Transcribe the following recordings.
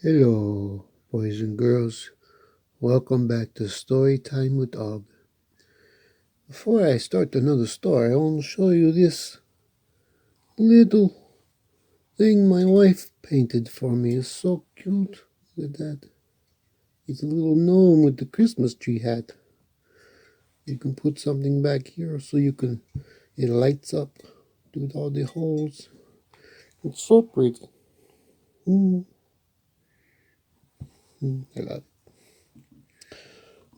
Hello, boys and girls. Welcome back to Story Time with Og. Before I start another story, I want to show you this little thing my wife painted for me. It's so cute. Look at that. It's a little gnome with the Christmas tree hat. You can put something back here so it lights up with all the holes. It's so pretty. I love it.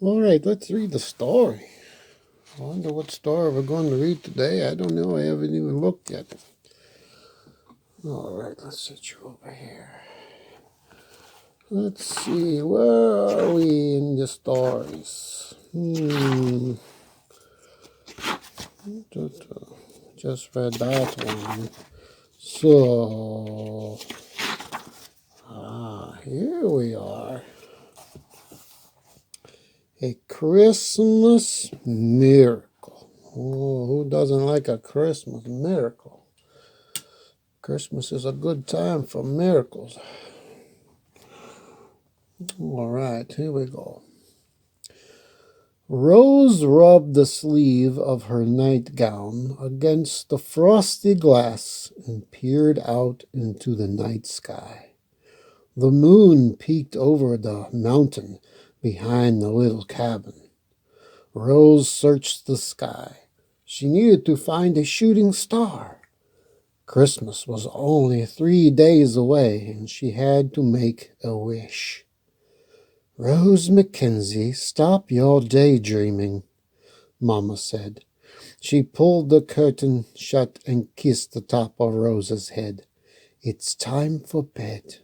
All right, let's read the story. I wonder what story we're going to read today. I don't know. I haven't even looked yet. All right, let's set you over here. Let's see. Where are we in the stories? Just read that one. So, here we are. A Christmas miracle. Oh, who doesn't like a Christmas miracle? Christmas is a good time for miracles. All right, here we go. Rose rubbed the sleeve of her nightgown against the frosty glass and peered out into the night sky. The moon peeked over the mountain behind the little cabin. Rose searched the sky. She needed to find a shooting star. Christmas was only 3 days away, and she had to make a wish. Rose Mackenzie, stop your daydreaming, Mama said. She pulled the curtain shut and kissed the top of Rose's head. It's time for bed.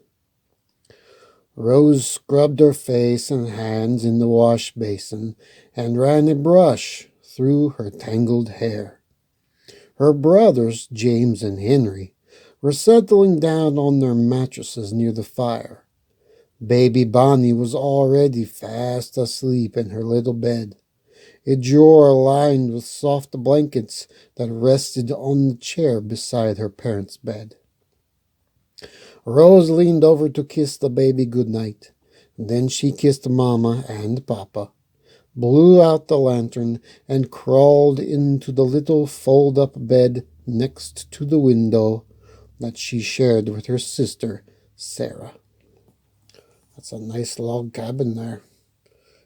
Rose scrubbed her face and hands in the wash basin and ran a brush through her tangled hair. Her brothers, James and Henry, were settling down on their mattresses near the fire. Baby Bonnie was already fast asleep in her little bed, a drawer lined with soft blankets that rested on the chair beside her parents' bed. Rose leaned over to kiss the baby goodnight. Then she kissed Mama and Papa, blew out the lantern, and crawled into the little fold-up bed next to the window that she shared with her sister, Sarah. That's a nice log cabin there.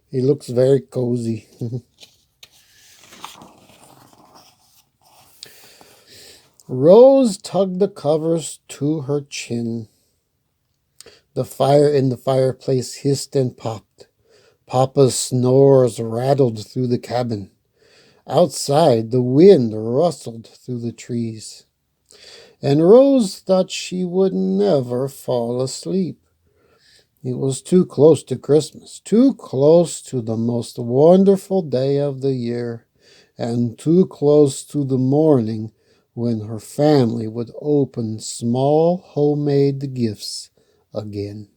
It looks very cozy. Rose tugged the covers to her chin. The fire in the fireplace hissed and popped. Papa's snores rattled through the cabin. Outside, the wind rustled through the trees. And Rose thought she would never fall asleep. It was too close to Christmas, too close to the most wonderful day of the year, and too close to the morning when her family would open small homemade gifts again.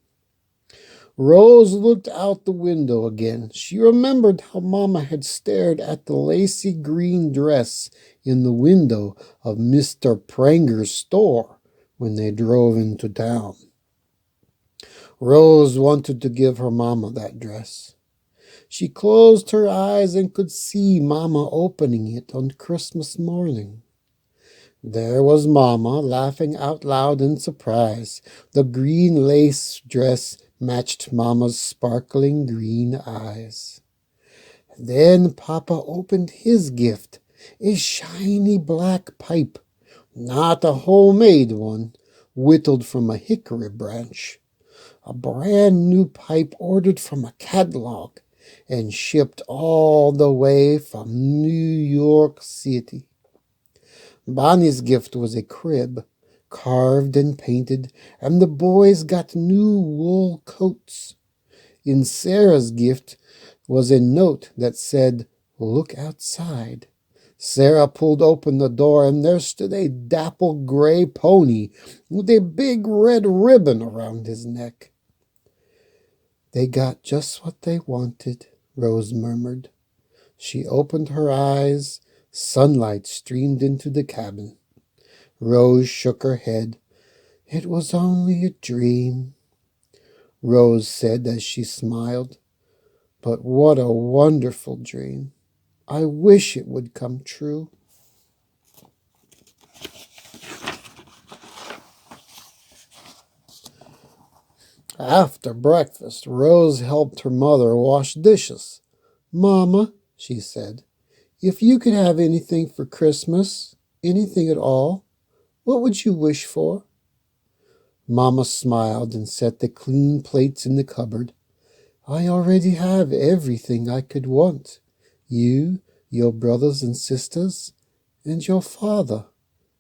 Rose looked out the window again. She remembered how Mama had stared at the lacy green dress in the window of Mr. Pranger's store when they drove into town. Rose wanted to give her Mama that dress. She closed her eyes and could see Mama opening it on Christmas morning. There was Mama, laughing out loud in surprise. The green lace dress matched Mama's sparkling green eyes. Then Papa opened his gift, a shiny black pipe, not a homemade one, whittled from a hickory branch. A brand new pipe ordered from a catalog and shipped all the way from New York City. Bonnie's gift was a crib, carved and painted, and the boys got new wool coats. In Sarah's gift was a note that said, "Look outside." Sarah pulled open the door, and there stood a dapple gray pony with a big red ribbon around his neck. They got just what they wanted, Rose murmured. She opened her eyes. Sunlight streamed into the cabin. Rose shook her head. It was only a dream, Rose said as she smiled. But what a wonderful dream. I wish it would come true. After breakfast, Rose helped her mother wash dishes. Mama, she said, if you could have anything for Christmas, anything at all, what would you wish for? Mama smiled and set the clean plates in the cupboard. I already have everything I could want. You, your brothers and sisters, and your father,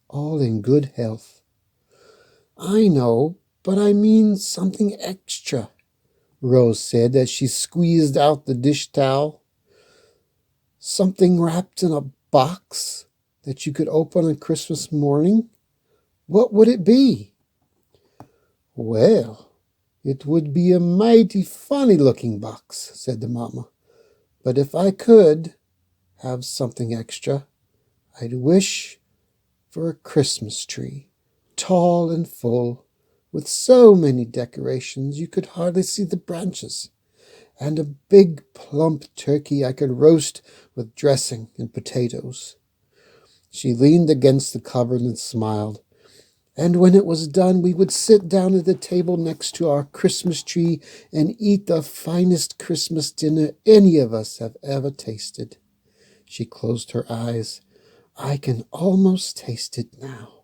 all in good health. I know, but I mean something extra, Rose said as she squeezed out the dish towel. Something wrapped in a box that you could open on Christmas morning? What would it be? Well, it would be a mighty funny-looking box, said the mama. But if I could have something extra, I'd wish for a Christmas tree, tall and full, with so many decorations you could hardly see the branches, and a big plump turkey I could roast with dressing and potatoes. She leaned against the cupboard and smiled. And when it was done, we would sit down at the table next to our Christmas tree and eat the finest Christmas dinner any of us have ever tasted. She closed her eyes. I can almost taste it now.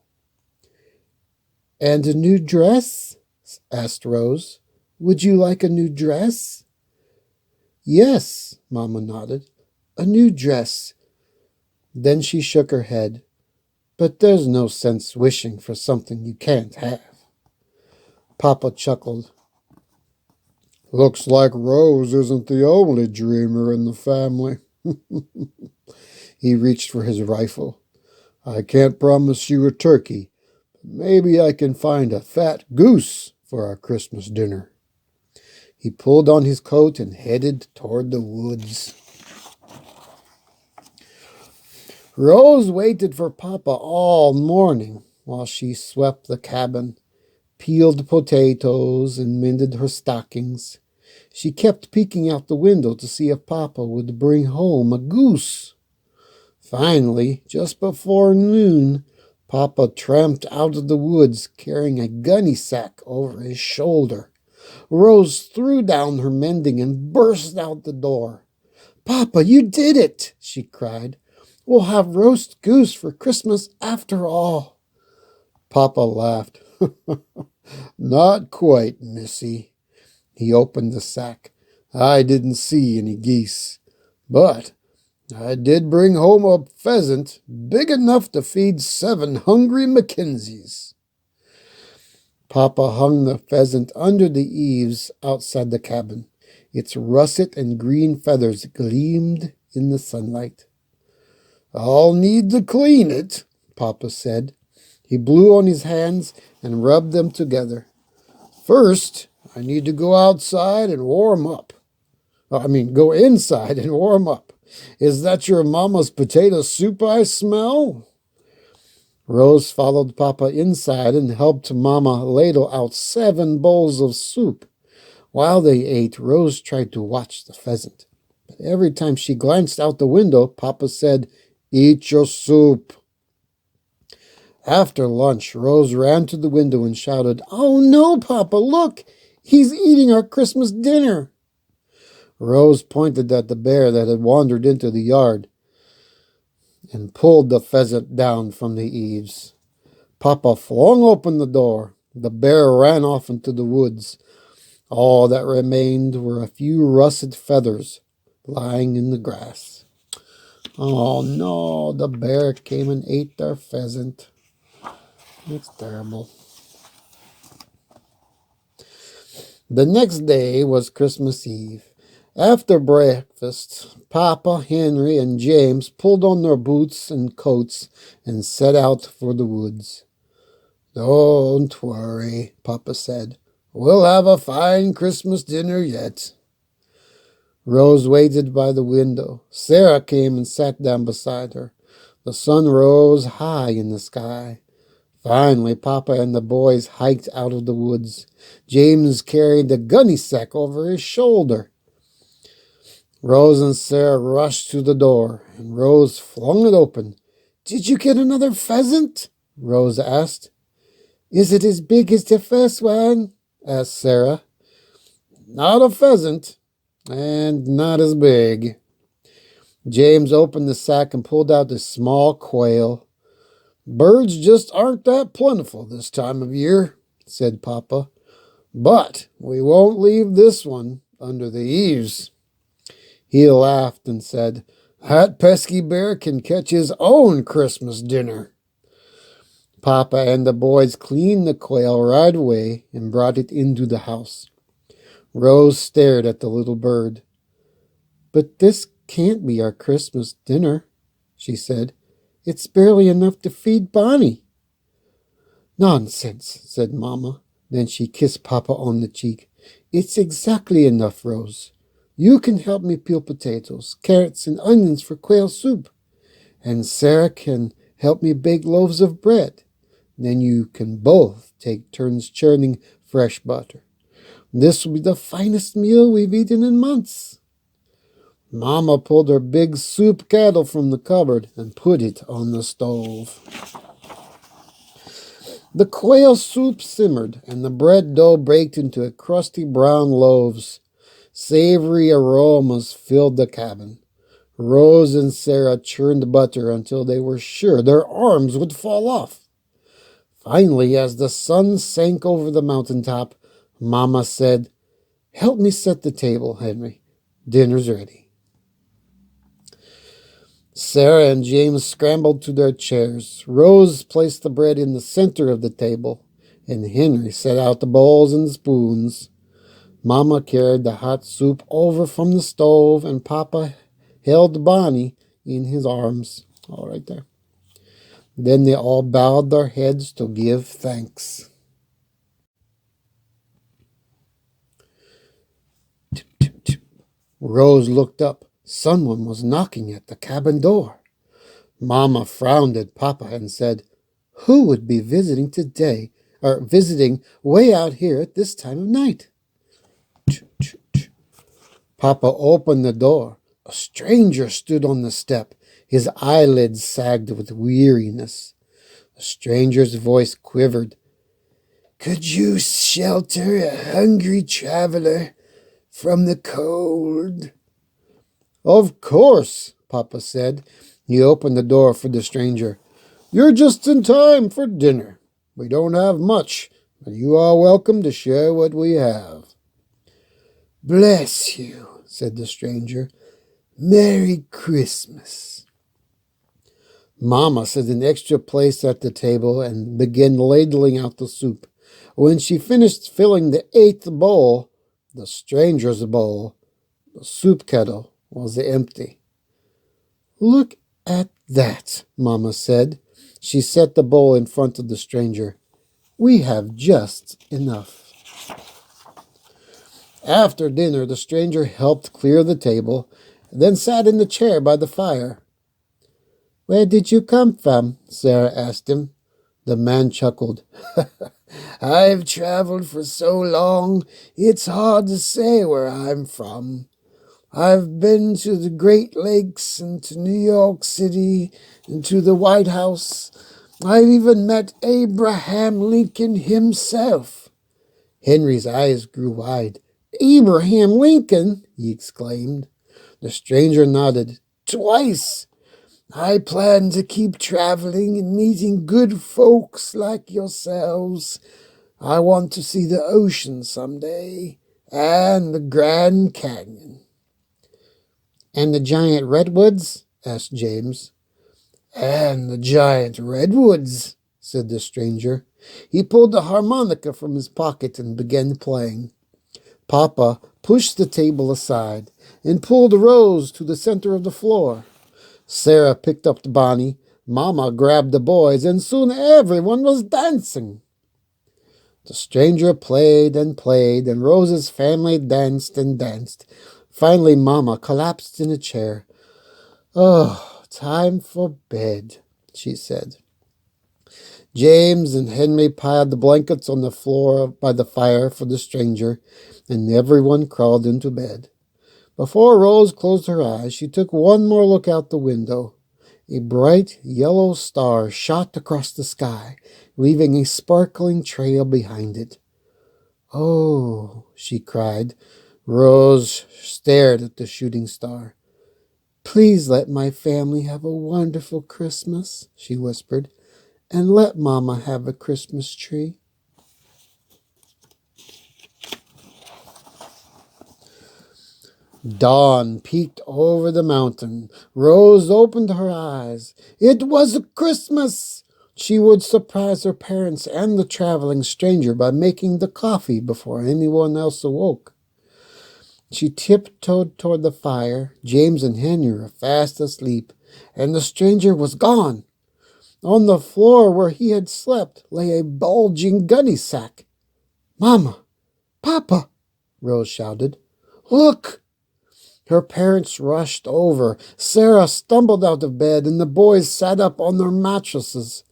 And a new dress? Asked Rose. Would you like a new dress? Yes, Mama nodded. A new dress. Then she shook her head. But there's no sense wishing for something you can't have. Papa chuckled. Looks like Rose isn't the only dreamer in the family. He reached for his rifle. I can't promise you a turkey, but maybe I can find a fat goose for our Christmas dinner. He pulled on his coat and headed toward the woods. Rose waited for Papa all morning while she swept the cabin, peeled potatoes, and mended her stockings. She kept peeking out the window to see if Papa would bring home a goose. Finally, just before noon, Papa tramped out of the woods carrying a gunny sack over his shoulder. Rose threw down her mending and burst out the door. Papa, you did it, she cried. We'll have roast goose for Christmas after all. Papa laughed. Not quite, Missy. He opened the sack. I didn't see any geese, but I did bring home a pheasant big enough to feed 7 hungry Mackenzies. Papa hung the pheasant under the eaves outside the cabin. Its russet and green feathers gleamed in the sunlight. I'll need to clean it, Papa said. He blew on his hands and rubbed them together. First, I need to go outside and warm up. Go inside and warm up. Is that your mama's potato soup I smell? Rose followed Papa inside and helped Mama ladle out 7 bowls of soup. While they ate, Rose tried to watch the pheasant. But every time she glanced out the window, Papa said, Eat your soup. After lunch, Rose ran to the window and shouted, Oh no, Papa, look! He's eating our Christmas dinner. Rose pointed at the bear that had wandered into the yard and pulled the pheasant down from the eaves. Papa flung open the door. The bear ran off into the woods. All that remained were a few russet feathers lying in the grass. Oh no, the bear came and ate their pheasant. It's terrible. The next day was Christmas Eve. After breakfast, Papa, Henry, and James pulled on their boots and coats and set out for the woods. Don't worry, Papa said. We'll have a fine Christmas dinner yet. Rose waited by the window. Sarah came and sat down beside her. The sun rose high in the sky. Finally, Papa and the boys hiked out of the woods. James carried the gunny sack over his shoulder. Rose and Sarah rushed to the door, and Rose flung it open. "Did you get another pheasant?" Rose asked. "Is it as big as the first one?" asked Sarah. "Not a pheasant, and not as big." James opened the sack and pulled out a small quail. "Birds just aren't that plentiful this time of year," said Papa. "But we won't leave this one under the eaves." He laughed and said, "That pesky bear can catch his own Christmas dinner." Papa and the boys cleaned the quail right away and brought it into the house. Rose stared at the little bird. "But this can't be our Christmas dinner," she said. "It's barely enough to feed Bonnie." "Nonsense," said Mama. Then she kissed Papa on the cheek. "It's exactly enough, Rose. You can help me peel potatoes, carrots, and onions for quail soup. And Sarah can help me bake loaves of bread. Then you can both take turns churning fresh butter. This will be the finest meal we've eaten in months." Mama pulled her big soup kettle from the cupboard and put it on the stove. The quail soup simmered, and the bread dough baked into crusty brown loaves. Savory aromas filled the cabin. Rose and Sarah churned butter until they were sure their arms would fall off. Finally, as the sun sank over the mountaintop, Mama said, "Help me set the table, Henry. Dinner's ready." Sarah and James scrambled to their chairs. Rose placed the bread in the center of the table, and Henry set out the bowls and spoons. Mama carried the hot soup over from the stove, and Papa held Bonnie in his arms. All right there. Then they all bowed their heads to give thanks. Tip, tip, tip. Rose looked up. Someone was knocking at the cabin door. Mama frowned at Papa and said, "Who would be visiting today, or visiting way out here at this time of night?" Papa opened the door. A stranger stood on the step. His eyelids sagged with weariness. The stranger's voice quivered. "Could you shelter a hungry traveler from the cold?" "Of course," Papa said. He opened the door for the stranger. "You're just in time for dinner. We don't have much, but you are welcome to share what we have." "Bless you," said the stranger. "Merry Christmas." Mama set an extra place at the table and began ladling out the soup. When she finished filling the 8th bowl, the stranger's bowl, the soup kettle was empty. "Look at that," Mama said. She set the bowl in front of the stranger. "We have just enough." After dinner, the stranger helped clear the table, then sat in the chair by the fire. "Where did you come from?" Sarah asked him. The man chuckled. "I've traveled for so long, it's hard to say where I'm from. I've been to the Great Lakes and to New York City and to the White House. I've even met Abraham Lincoln himself." Henry's eyes grew wide. "Abraham Lincoln!" he exclaimed. The stranger nodded. "Twice. I plan to keep traveling and meeting good folks like yourselves. I want to see the ocean someday, and the Grand Canyon." "And the giant redwoods?" asked James. "And the giant redwoods," said the stranger. He pulled the harmonica from his pocket and began playing. Papa pushed the table aside and pulled Rose to the center of the floor. Sarah picked up Bonnie, Mama grabbed the boys, and soon everyone was dancing. The stranger played and played, and Rose's family danced and danced. Finally, Mama collapsed in a chair. "Oh, time for bed," she said. James and Henry piled the blankets on the floor by the fire for the stranger, and everyone crawled into bed. Before Rose closed her eyes, she took one more look out the window. A bright yellow star shot across the sky, leaving a sparkling trail behind it. "Oh," she cried. Rose stared at the shooting star. "Please let my family have a wonderful Christmas," she whispered, "and let Mama have a Christmas tree." Dawn peeked over the mountain. Rose opened her eyes. It was Christmas! She would surprise her parents and the traveling stranger by making the coffee before anyone else awoke. She tiptoed toward the fire. James and Henry were fast asleep, and the stranger was gone. On the floor where he had slept lay a bulging gunny sack. "Mama! Papa!" Rose shouted. "Look!" Her parents rushed over. Sarah stumbled out of bed, and the boys sat up on their mattresses.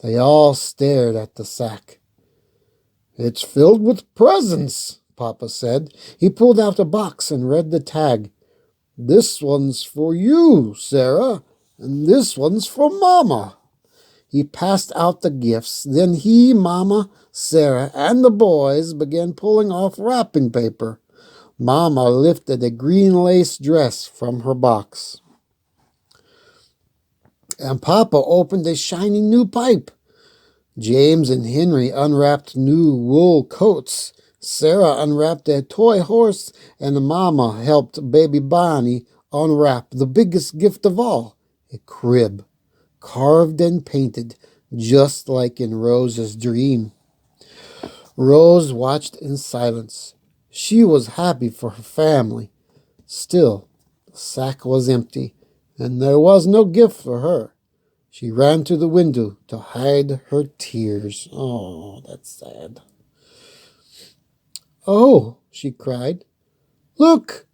They all stared at the sack. "It's filled with presents," Papa said. He pulled out a box and read the tag. "This one's for you, Sarah, and this one's for Mama." He passed out the gifts. Then he, Mama, Sarah, and the boys began pulling off wrapping paper. Mama lifted a green lace dress from her box. And Papa opened a shiny new pipe. James and Henry unwrapped new wool coats. Sarah unwrapped a toy horse, and Mama helped baby Bonnie unwrap the biggest gift of all, a crib, carved and painted, just like in Rose's dream. Rose watched in silence. She was happy for her family. Still, the sack was empty, and there was no gift for her. She ran to the window to hide her tears. "Oh, that's sad." "Oh," she cried. "Look!"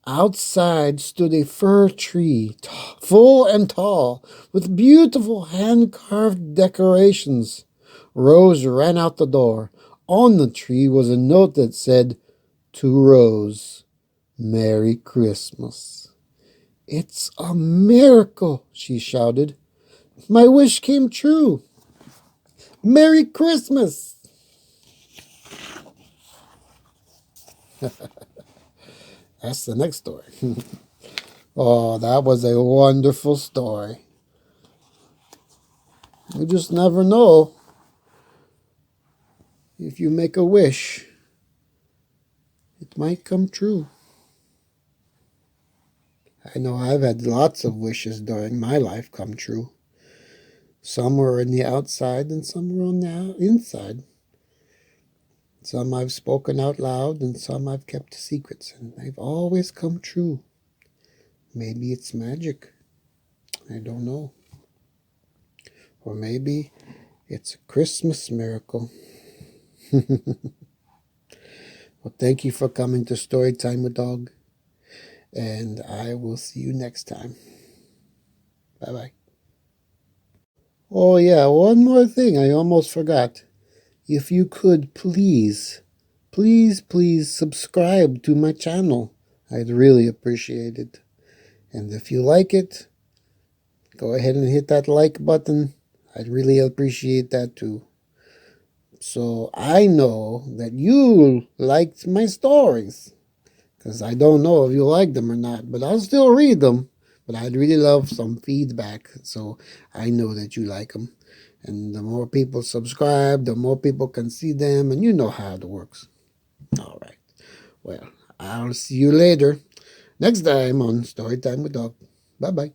Outside stood a fir tree, full and tall, with beautiful hand-carved decorations. Rose ran out the door. On the tree was a note that said, "To Rose, Merry Christmas." "It's a miracle," she shouted. "My wish came true. Merry Christmas!" That's the next story. Oh, that was a wonderful story. You just never know. If you make a wish, it might come true. I know I've had lots of wishes during my life come true. Some were on the outside and some were on the inside. Some I've spoken out loud and some I've kept secrets, and they've always come true. Maybe it's magic. I don't know. Or maybe it's a Christmas miracle. Well, thank you for coming to Storytime with Dog, and I will see you next time. Bye-bye. Oh, yeah, one more thing I almost forgot. If you could please subscribe to my channel. I'd really appreciate it. And if you like it, go ahead and hit that like button. I'd really appreciate that too. So I know that you liked my stories. Because I don't know if you like them or not, but I'll still read them. But I'd really love some feedback, so I know that you like them. And the more people subscribe, the more people can see them, and you know how it works. All right. Well, I'll see you later. Next time on Storytime with Dog. Bye-bye.